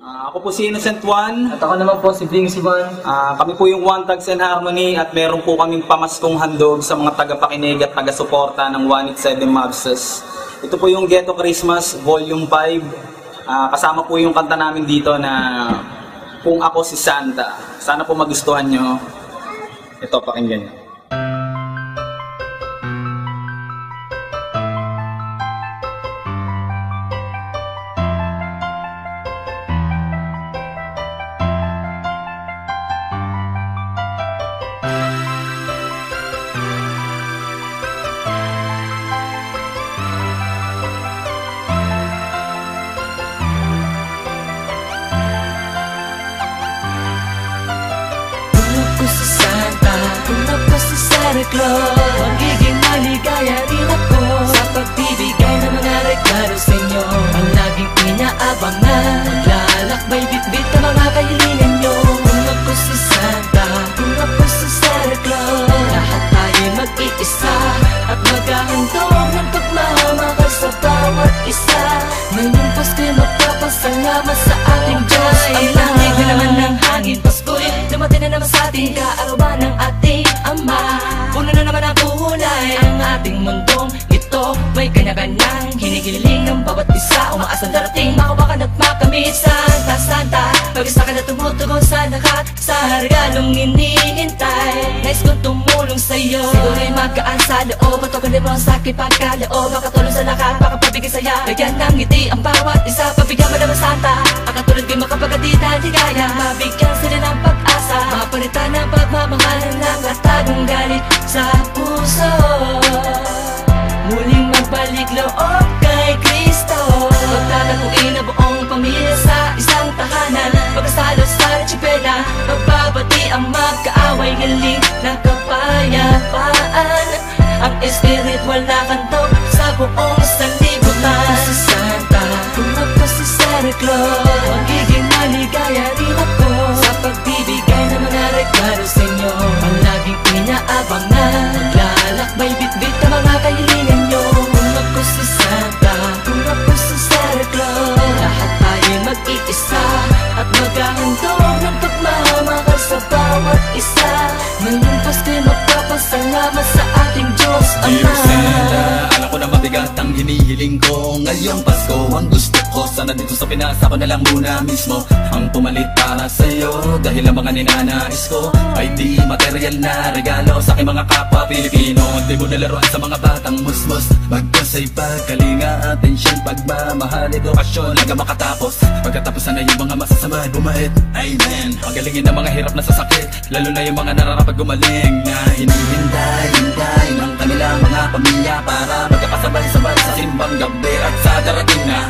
Ako po si Innocent One. At ako naman po si Bing Sivan. Kami po yung One Tags and Harmony at meron po kaming pamaskong handog sa mga tagapakinig at taga-suporta ng 187 Mavses. Ito po yung Ghetto Christmas Volume 5. Kasama po yung kanta namin dito na Kung Ako Si Santa. Sana po magustuhan nyo. Ito, pakinggan nyo. Santa Claus, magiging maligaya rin ako sa pagbibigay ng mga regalo sa inyo. Ang laging inaabangan, lalakbay bitbit ang mga kahilingan nyo. Kung ako si Santa, kung ako si Santa Claus, lahat tayo mag-iisa at maghahandog ng pagmamahal sa bawat isa. Ngayong Pasko'y magpapasalamat sa ating Diyos. Ang langit na naman ng hangin, Pasko'y dumating na naman sa ating kaarawan ng ating Ama. Puno na naman ang kulay ang ating mundong ito. May kanya-kanyang hinihiling ng bawat isa. Umaasang darating, makawakan at makamit. Santa, Santa, pag-isa ka na tumutugon sa lahat, sa regalong hinihintay. Nais kong tumulong sa'yo, siguro'y magkaan sa loob. At huwag mo ang sakit pagkaloob. Makatulong sa lahat, makapabigay saya. Kaya ng ngiti ang bawat isa. Pabigyan mo naman Santa, ang katulad kayo makapagkatid na ligaya. Mabigyan sila ng pag-asa, mapalitan ng pagmamahal ng katagong galit sa puso. Muling magbalik loob kay Kristo. Pagtataguin na buong pamilya sa isang tahanan. Pagkasalo sa tsipela, magbabati ang magkaaway. Galing na kapayapaan, ang espiritual na kanto sa buong sanlibutan. Si Santa, kung ako si Santa Claus, magiging maligaya rin ako sa pagbibigay ng mga regalo sa inyo. Ang laging inaabangan, lalakbay bitbit ang mga kahilingan nyo. Kung ako si Santa, kung ako si Santa Claus, lahat tayo mag-iisa at maghahandog ng pagmamahal sa bawat isa. Ngayong Pasko'y magpapasalamat sa ating Diyos Ama. Dear Santa, alam ko na mabigat ang hinihiling ko. Ngayong Pasko ang gusto ko, sana dito sa Pinas ako na lang muna mismo ang pumalit para sa'yo. Dahil ang mga ninanais ko ay di material na regalo sa aking mga kapwa Pilipino. Di mo nalaruan sa mga batang musmos, magkasay pagkalinga, atensyon, pagmamahal, edukasyon, hanggang makatapos. Pagkatapos na yung mga masasama ay bumait. Amen. Pagalingin ang mga hirap na sasakit, lalo na yung mga nararapat gumaling na hinihintay ng kanilang mga pamilya para magkakasabay-sabay sa simbang gabi at sa darating na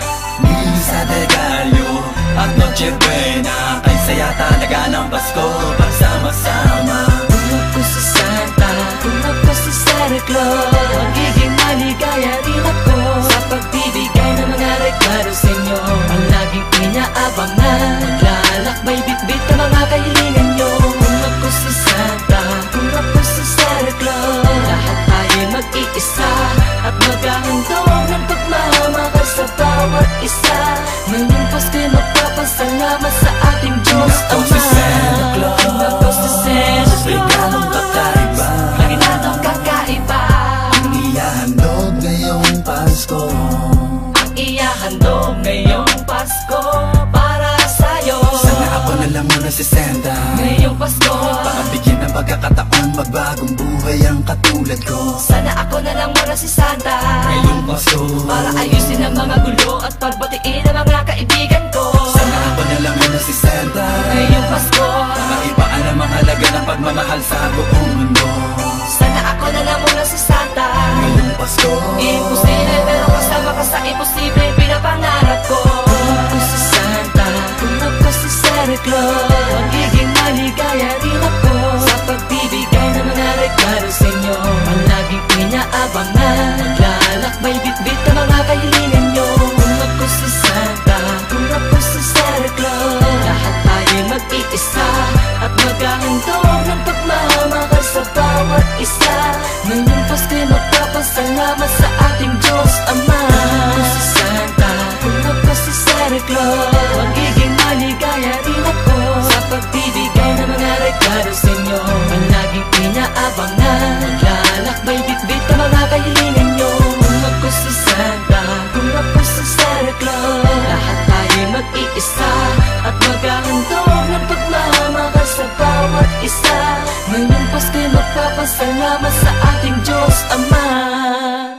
Misa de Gallo at Noche Buena. Ay saya talaga ng Pasko pagsama-sama. Kung ako si Santa, kung ako si Santa Claus, magiging maligaya rin ako sa pagbibigay ng mga regalo sa inyo. Ang laging inaabangan, lalakbay bitbit ang mga kahilingan nyo. Kung ako si Santa, kung ako si Santa Claus, lahat tayo mag-iisa at maghahandog ng pagmamahal sa bawat isa. Ngayong Pasko'y magpapasalamat sa ating Diyos Ako Ama. si Santa Claus, Ako si Santa Claus, regalong kakaiba, lagi natong kakaiba. ang ihahandog ngayong Pasko. Ang ihahandog ngayong Pasko para sa'yo. Sana ako na lang muna si Santa, Ngayong Pasko, baka bigyan ng pagkakataon, magbagong buhay ang katulad ko. sana ako na lang muna si Santa, Ngayong Pasko, para ayusin ang mga gulo at pagbatiin ang mga kaibigan ko. sana ako na lang muna si Santa, Ngayong Pasko, para ipaan ang mga halaga ng pagmamahal sa buong mundo. sana ako na lang muna si Santa. Ngayong Pasko, Imposible pero kasama ka sa imposible, pinapangarap ko. Kung ako si Santa, kung ako si Santa Claus, magiging maligaya rin ako sa pagbibigay ng mga regalo sa inyo. Ang laging inaabangan, lalakbay bitbit ang mga kahilingan nyo. Kung ako si Santa, kung ako si Santa Claus, lahat tayo mag-iisa at maghahandog ng pagmamahal regalo sa inyo ang laging inaabangan. Maglalakbay bitbit ang mga kahilingan nyo. Kung ako si Santa, kung ako si Santa Claus, lahat tayo mag-iisa at maghahandog ng pagmamahal sa bawat isa. Ngayong Pasko'y magpapasalamat sa ating Diyos Ama.